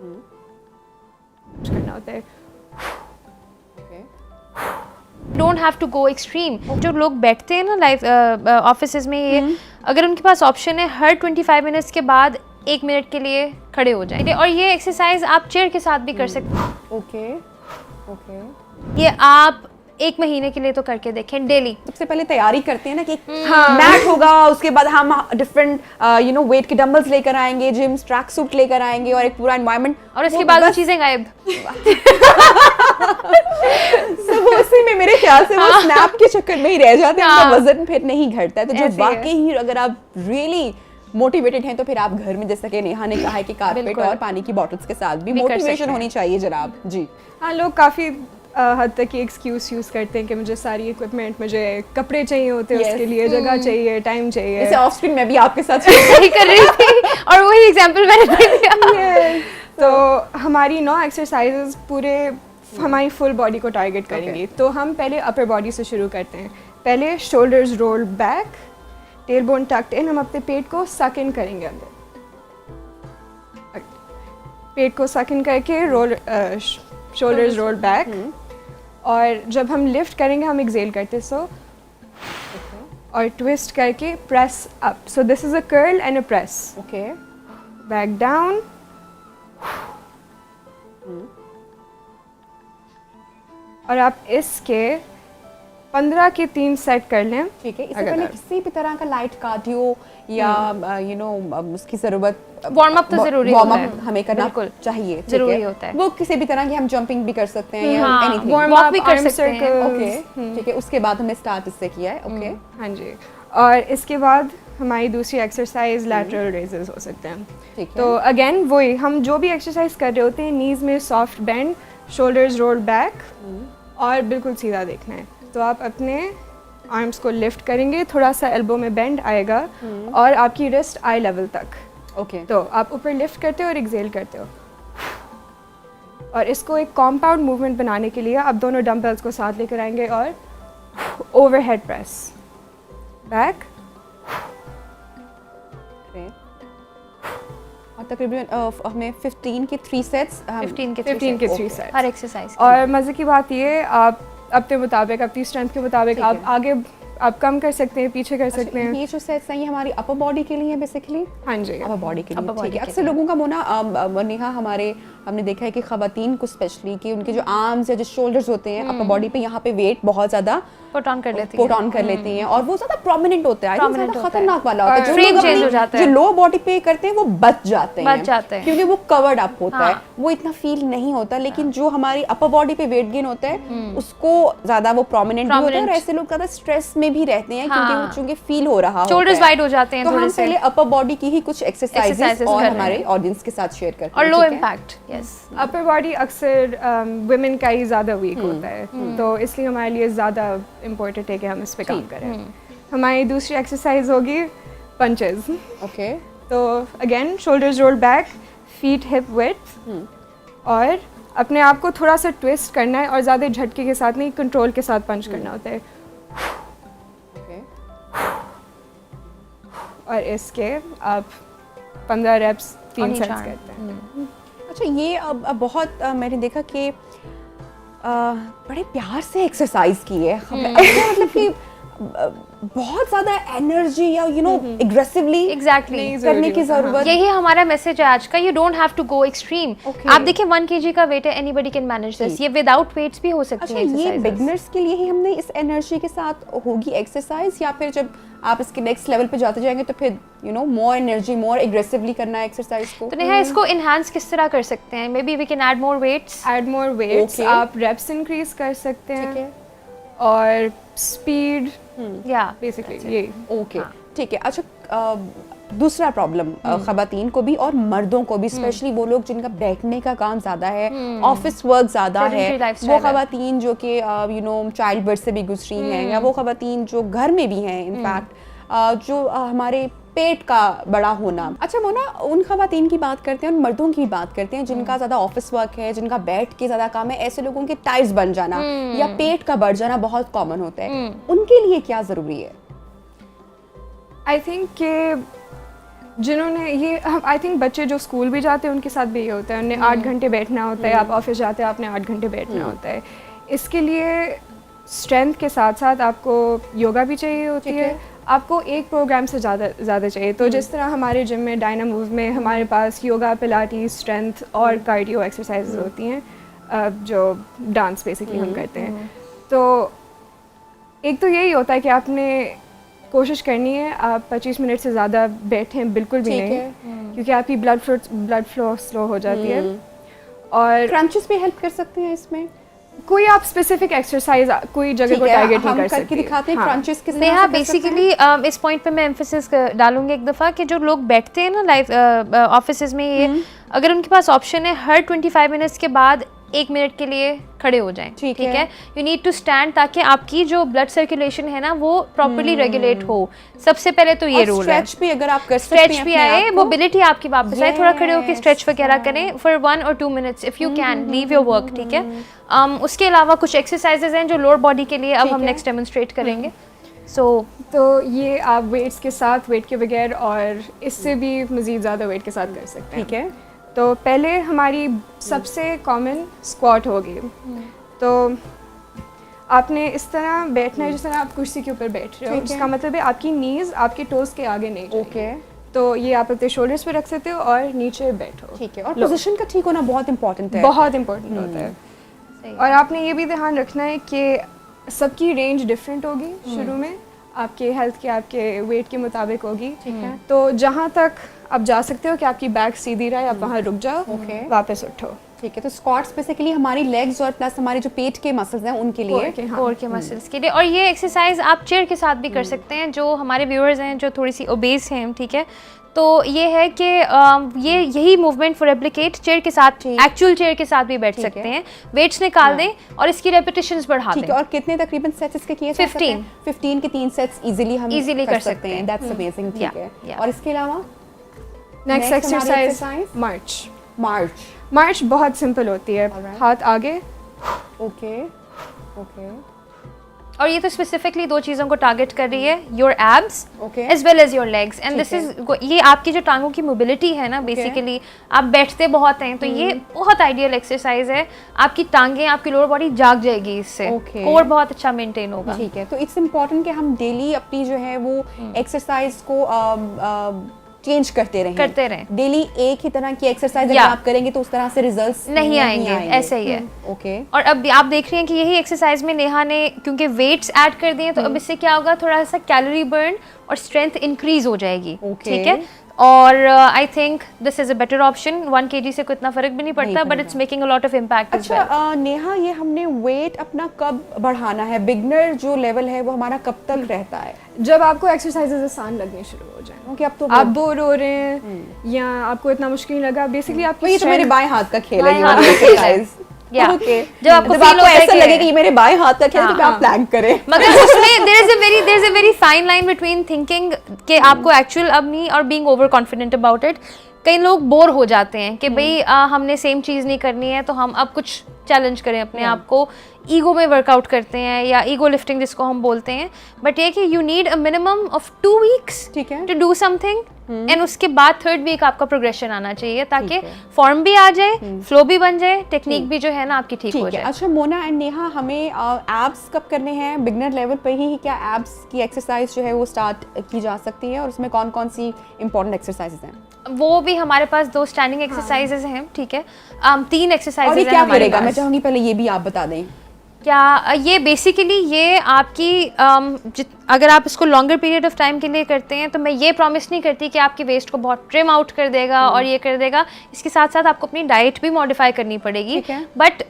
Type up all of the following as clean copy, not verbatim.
करना होता है। Don't have to go extreme. जो लोग बैठते हैं ना लाइफ ऑफिसेज में, ये अगर उनके पास ऑप्शन है हर 25 मिनट्स के बाद 1 मिनट के लिए खड़े हो जाएं, और ये एक्सरसाइज आप चेयर के साथ भी कर सकते हैं। ओके। ये आप 1 महीने के लिए तो करके देखें डेली। सबसे पहले तैयारी करते हैं ना कि मैट होगा, उसके बाद हम डिफरेंट वेट के डंबल्स लेकर आएंगे, जिम ट्रैक सूट लेकर आएंगे और एक पूरा एनवायरनमेंट, और इसके बाद वो चीजें गायब। सब उसी में मेरे ख्याल से वो स्नैप के चक्कर में ही रह जाते हैं, उनका वजन फिर नहीं घटता है। तो जो वाकई ही अगर आप रियली मोटिवेटेड हैं तो फिर आप घर में, जैसा कि नेहा ने कहा है कि कारपेट और पानी की बॉटल्स के साथ भी मोटिवेशन होनी चाहिए जनाब जी। हाँ, लोग काफ़ी हद तक ये एक्सक्यूज यूज़ करते हैं कि मुझे सारी इक्विपमेंट, मुझे कपड़े चाहिए होते हैं, उसके लिए जगह चाहिए, टाइम चाहिए। जैसे ऑफ स्क्रीन मैं भी आपके साथ यही कर रही थी और वही एग्जांपल मैंने दिया। तो हमारी 9 एक्सरसाइजेज पूरे हमारी फुल बॉडी को टारगेट करेंगी। तो हम पहले अपर बॉडी से शुरू करते हैं। पहले shoulders roll back, tail bone talked इन। हम अपने पेट को सक इन करेंगे अंदर, पेट को सक इन करके रोल, शोल्डर्स रोल बैक। और जब हम लिफ्ट करेंगे हम एक्सेल करते सो, और ट्विस्ट करके press up. So this is a curl and a press. Okay, back down, और आप इसके 15 के 3 सेट कर लें। ठीक है। इससे पहले किसी भी तरह का लाइट कार्डियो या उसकी जरूरत, वार्म अप तो जरूरी होता है, हमें करना चाहिए, जरूरी होता है। वो किसी भी तरह की हम जंपिंग भी कर सकते हैं या एनीथिंग, वार्म अप भी कर सकते हैं। ओके, ठीक है। उसके बाद हमने स्टार्ट इससे किया है। ओके, हाँ जी। और इसके बाद हमारी दूसरी एक्सरसाइज लैटरल रेजेस हो सकते हैं। ठीक है। तो अगेन वही, हम जो भी एक्सरसाइज कर रहे होते हैं, नीज में soft bend, shoulders roll back और बिल्कुल सीधा देखना है। तो आप अपने आर्म्स को लिफ्ट करेंगे, थोड़ा सा एल्बो में बेंड आएगा और आपकी रिस्ट आई लेवल तक। ओके, तो आप ऊपर लिफ्ट करते हो और एक्सेल करते हो। और इसको एक कॉम्पाउंड मूवमेंट बनाने के लिए आप दोनों डंबल्स को साथ लेकर आएंगे और ओवरहेड प्रेस, बैक, और तकरीबन हमें 15 के 3 सेट्स, 15 के 3 सेट्स हर एक्सरसाइज। और मज़े की बात ये, आप अपने मुताबिक, अपनी स्ट्रेंथ के मुताबिक आप आगे, आप कम कर सकते हैं, पीछे कर सकते हैं। ये जो सेट्स हैं ये हमारी अपर बॉडी के लिए है बेसिकली। हाँ जी, अपर बॉडी के लिए, upper body ठीक है। के अक्सर लोगों का मोना नेहा, हमने देखा है कि खवातीन को स्पेशली कि उनके जो आर्म्स या जो शोल्डर्स होते हैं अपर बॉडी पे, यहाँ पे वेट बहुत ज्यादा पुट ऑन कर लेती हैं और वो ज्यादा प्रोमिनेंट होता है, ज्यादा खतरनाक वाला होता है। जो फ्रेम लोग चेंज हो अपनी जाता है, जो लो बॉडी पे करते हैं वो बच जाते हैं क्योंकि वो कवर्ड अप होता है, वो इतना फील नहीं होता। लेकिन जो हमारी अपर बॉडी पे वेट गेन होता है उसको ज्यादा वो प्रोमिनेंट भी होता है, और ऐसे लोग ज्यादा स्ट्रेस में भी रहते हैं क्योंकि चूंकि फील हो रहा होता है, शोल्डर्स वाइड हो जाते हैं तो थोड़े हम से। पहले अपर बॉडी की ही कुछ एक्सरसाइजेस और हमारे ऑडियंस के साथ शेयर करते हैं, और low impact. Yes, upper body अक्सर वुमेन का ही ज़्यादा वीक होता है, तो इसलिए हमारे लिए ज़्यादा इम्पोर्टेंट है कि हम इस पे काम करें। हमारी दूसरी एक्सरसाइज होगी पंचेस। ओके, तो again shoulders roll back, feet hip width, और अपने आप को थोड़ा सा ट्विस्ट करना है और ज़्यादा झटके के साथ नहीं, कंट्रोल के साथ पंच करना होता है। और इसके आप 15 रेप्स 3 सेट्स करते हैं। अच्छा, ये अब बहुत मैंने देखा कि बड़े प्यार से एक्सरसाइज की है, मतलब कि बहुत ज्यादा एनर्जी या एग्रेसिवली एग्जैक्टली करने की जरूरत। यही हमारा मैसेज है आज का। You don't have to go extreme. आप देखिए 1 kg का वेट है, एनीबडी कैन मैनेज दिस। ये विदाउट वेट्स भी हो सकती है। ये बिगिनर्स के लिए ही हमने इस एनर्जी के साथ होगी एक्सरसाइज, या फिर जब आप इसके नेक्स्ट लेवल पे जाते जाएंगे तो फिर मोर एनर्जी, मोर एग्रेसिवली करना है एक्सरसाइज को? तो नेहा, इसको एनहांस किस तरह कर सकते हैं? Maybe we can add more weights. आप रेप्स इंक्रीज कर सकते हैं और स्पीड, या बेसिकली ये। ओके, ठीक है। अच्छा, दूसरा प्रॉब्लम खवातीन को भी और मर्दों को भी, स्पेशली वो लोग जिनका बैठने का काम ज्यादा है, ऑफिस वर्क ज्यादा है, वो खवातीन जो कि चाइल्ड बर्थ से भी गुजरी हैं, या वो खवातीन जो घर में भी हैं, इनफैक्ट जो हमारे पेट का बड़ा होना। अच्छा, वो ना उन खवातीन की बात करते हैं, उन मर्दों की बात करते हैं जिनका ज्यादा ऑफिस वर्क है, जिनका बैठ के ज्यादा काम है, ऐसे लोगों के टाइज बन जाना या पेट का बढ़ जाना बहुत कॉमन होता है। उनके लिए क्या जरूरी है? आई थिंक कि जिन्होंने ये आई थिंक बच्चे जो स्कूल भी जाते हैं उनके साथ भी ये होता है, उन्हें 8 घंटे बैठना होता है, आप ऑफिस जाते हैं आपने 8 घंटे बैठना होता है। इसके लिए स्ट्रेंथ के साथ साथ आपको योगा भी चाहिए होती है, आपको एक प्रोग्राम से ज़्यादा चाहिए। तो जिस तरह हमारे जिम में डायनामोज में हमारे पास योगा, पिलाटीज, स्ट्रेंथ और कार्डियो एक्सरसाइजेज होती हैं, जो डांस बेसिकली हम करते हैं। तो एक तो यही होता है कि आपने कोशिश करनी है आप 25 मिनट से ज़्यादा बैठें बिल्कुल भी नहीं, क्योंकि आपकी ब्लड फ्लो स्लो हो जाती है। और क्रंचेस भी हेल्प कर सकते हैं इसमें? कोई आप स्पेसिफिक एक्सरसाइज कोई जगह को टारगेट नहीं कर सकते। करके दिखाते हैं क्रंचेस किस तरह से कर सकते हैं। बेसिकली इस पॉइंट पे मैं एम्फेसिस डालूंगी एक दफ़ा कि जो लोग बैठते हैं ना लाइफ ऑफिसेज में, ये अगर उनके पास ऑप्शन है हर 25 मिनट्स के बाद 1 मिनट के लिए खड़े हो जाएं, ठीक है। यू नीड टू स्टैंड, ताकि आपकी जो ब्लड सर्कुलेशन है ना वो प्रॉपर्ली रेगुलेट हो। सबसे पहले तो ये रूल है। स्ट्रेच भी अगर आप कर सकते हैं, स्ट्रेच भी आए, मोबिलिटी आपकी वापस आए, थोड़ा खड़े होकर स्ट्रेच वगैरह करें for 1 or 2 minutes if you can, leave your work, ठीक है। उसके अलावा कुछ एक्सरसाइजेज हैं जो लोअर बॉडी के लिए अब हम नेक्स्ट डेमोन्स्ट्रेट करेंगे। तो ये आप वेट्स के साथ, वेट के बगैर और इससे भी मज़ीद ज़्यादा वेट के साथ कर सकते हैं, ठीक है। तो पहले हमारी सबसे कॉमन स्क्वाट होगी। तो आपने इस तरह बैठना है जिस तरह आप कुर्सी के ऊपर बैठ रहे हो, जिसका मतलब है आपकी नीज आपके टोस के आगे नहीं जाएगी। तो ये आप अपने शोल्डर्स पे रख सकते हो और नीचे बैठो, ठीक है। और पोजीशन का ठीक होना बहुत इंपॉर्टेंट है, बहुत इंपॉर्टेंट होता है। और आपने ये भी ध्यान रखना है कि सबकी रेंज डिफरेंट होगी शुरू में, आपके हेल्थ के, आपके वेट के मुताबिक होगी, ठीक है। तो जहाँ तक आप जा सकते हो कि आपकी बैक सीधी रहे, आप वहाँ रुक जाओ, वापस उठो, ठीक है। तो स्क्वाट्स बेसिकली हमारी लेग्स और प्लस हमारे जो पेट के मसल्स हैं उनके लिए, कोर के मसल्स के लिए। और ये एक्सरसाइज आप चेयर के साथ भी कर सकते हैं। जो हमारे व्यूअर्स हैं जो थोड़ी सी ओबेस हैं, ठीक है, तो ये है कि ये यही मूवमेंट फॉर रेप्लिकेट चेयर के साथ, एक्चुअल चेयर के साथ भी बैठ सकते हैं। वेट्स निकाल दें और इसकी रेपिटेशंस बढ़ा दें। और कितने तकरीबन सेट्स इसके किए जा सकते हैं? 15 के 3 सेट्स इजीली हम कर सकते हैं। दैट्स अमेजिंग, ठीक है। और इसके अलावा नेक्स्ट एक्सरसाइज मार्च बहुत सिंपल होती है, हाथ आगे, ओके। और ये तो स्पेसिफिकली 2 चीज़ों को टारगेट कर रही है, your abs as well as your legs. And this is, ये आपकी जो टांगों की मोबिलिटी है ना, बेसिकली आप बैठते बहुत हैं, तो ये बहुत आइडियल एक्सरसाइज है। आपकी टांगें, आपकी लोअर बॉडी जाग जाएगी इससे, कोर बहुत अच्छा मेंटेन होगा, ठीक है। तो इट्स इम्पोर्टेंट कि हम डेली अपनी जो है वो एक्सरसाइज को चेंज करते रहें। डेली एक ही तरह की एक्सरसाइज अगर आप करेंगे तो उस तरह से रिजल्ट्स नहीं आएंगे। ऐसा ही है, ओके। और अब आप देख रहे हैं कि यही एक्सरसाइज में नेहा ने क्योंकि वेट्स ऐड कर दिए, तो अब इससे क्या होगा, थोड़ा सा कैलोरी बर्न और स्ट्रेंथ इंक्रीज हो जाएगी, ठीक है। और I think this is a better option. 1 kg से कोई इतना फर्क भी नहीं पड़ता, but it's making a lot of impact. अच्छा नेहा, ये हमने वेट अपना कब बढ़ाना है? बिगनर जो लेवल है वो हमारा कब तक रहता है? जब आपको एक्सरसाइजेज आसान लगने शुरू हो जाए, क्योंकि अब तो आप बोर हो रहे हैं या आपको इतना मुश्किल लगा, बेसिकली आपकी ये तो मेरे बाएं हाथ का खेल है, ये वाला एक्सरसाइज। जब आपको फील ऐसा लगे कि मेरे बाएं हाथ का खेल, तो आप प्लान करें। मगर उसमें there is a very fine line between thinking कि आपको एक्चुअल अब नहीं और being over confident about it. कई लोग बोर हो जाते हैं कि भाई हमने सेम चीज़ नहीं करनी है, तो हम अब कुछ चैलेंज करें अपने आप को, ईगो में वर्कआउट करते हैं या ईगो लिफ्टिंग जिसको हम बोलते हैं। बट ये कि you need a minimum of 2 weeks to do something, and उसके बाद 3rd वीक आपका प्रोग्रेशन आना चाहिए, ताकि फॉर्म भी आ जाए, फ्लो भी बन जाए, टेक्निक भी जो है ना आपकी ठीक हो जाए। अच्छा मोना एंड नेहा, हमें एब्स कब करने हैं? बिगनर लेवल पे ही क्या एब्स की एक्सरसाइज जो है वो स्टार्ट की जा सकती है, और उसमें कौन कौन सी इंपॉर्टेंट एक्सरसाइजेज हैं? वो भी हमारे पास 2 स्टैंडिंग एक्सरसाइजेज हैं, ठीक है। 3 एक्सरसाइजेज हैं क्या करेगा? मैं चाहूँगी पहले ये भी आप बता दें। क्या ये बेसिकली ये आपकी अगर आप इसको लॉन्गर पीरियड ऑफ टाइम के लिए करते हैं, तो मैं ये प्रॉमिस नहीं करती कि आपकी वेस्ट को बहुत ट्रिम आउट कर देगा और ये कर देगा। इसके साथ साथ आपको अपनी डाइट भी मॉडिफाई करनी पड़ेगी, बट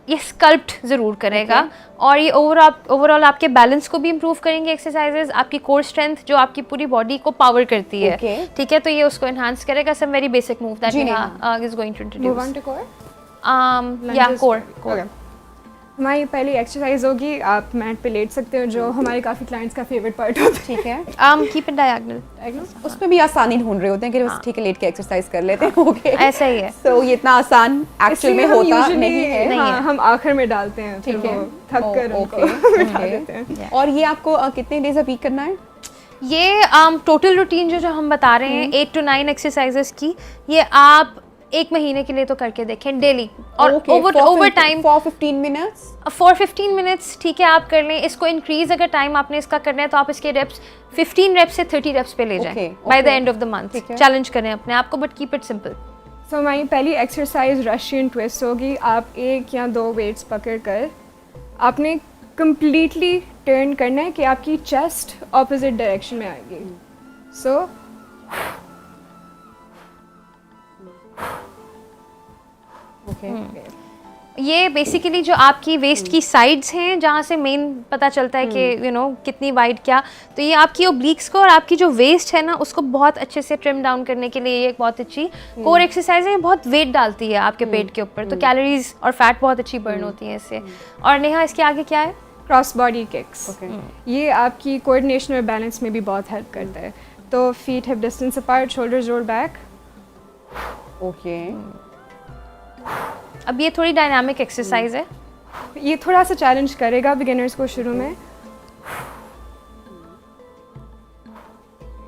ये स्कल्प्ट ज़रूर करेगा, और ये ओवरऑल आपके बैलेंस को भी इम्प्रूव करेंगे एक्सरसाइजेज, आपकी कोर स्ट्रेंथ जो आपकी पूरी बॉडी को पावर करती है, ठीक है, तो ये उसको एनहांस करेगा। Some very basic move that is going to introduce. Core हमारी पहली एक्सरसाइज होगी, आप मैट पे लेट सकते हो, जो हमारे काफ़ी क्लाइंट्स का फेवरेट पार्ट होता है, ठीक है। कीप इट डायगोनल, उसमें भी आसानी ढूंढ रहे होते हैं कि बस ठीक है लेट के एक्सरसाइज कर लेते हैं, ओके, ऐसा ही है। तो ये इतना आसान एक्चुअल में होता नहीं है, हम आखिर में डालते हैं, ठीक है, थक कर उनको बिठा देते हैं। और ये आपको कितने डेज अ वीक करना है? ये टोटल रूटीन जो हम बता रहे हैं 8 to 9 एक्सरसाइजेस की, ये आप 1 महीने के लिए तो करके देखें डेली, और over time for 15 minutes for 15 minutes ठीक है आप कर लें। इसको इंक्रीज अगर टाइम आपने इसका करना है तो आप इसके रेप्स 15 रेप्स से 30 रेप्स पे ले जाएं by the end of the month. Challenge करें अपने आप को, बट कीप इट सिंपल। सो हमारी पहली एक्सरसाइज रशियन ट्विस्ट होगी। आप 1 या 2 वेट्स पकड़ कर आपने कंप्लीटली टर्न करना है कि आपकी चेस्ट ऑपोजिट डायरेक्शन में आएगी। सो ये बेसिकली जो आपकी वेस्ट की साइड्स हैं जहाँ से मेन पता चलता है कि कितनी वाइड क्या, तो ये आपकी ओब्लिक्स को और आपकी जो वेस्ट है ना उसको बहुत अच्छे से ट्रिम डाउन करने के लिए ये एक बहुत अच्छी कोर एक्सरसाइज है। बहुत वेट डालती है आपके पेट के ऊपर, तो कैलोरीज और फैट बहुत अच्छी बर्न होती है इससे। और नेहा इसके आगे क्या है? Cross body kicks. ये आपकी कोऑर्डिनेशन और बैलेंस में भी बहुत हेल्प करता है। तो feet hip distance apart, shoulders roll back. Okay, अब ये थोड़ी डायनामिक एक्सरसाइज है। ये थोड़ा सा चैलेंज करेगा बिगिनर्स को शुरू में।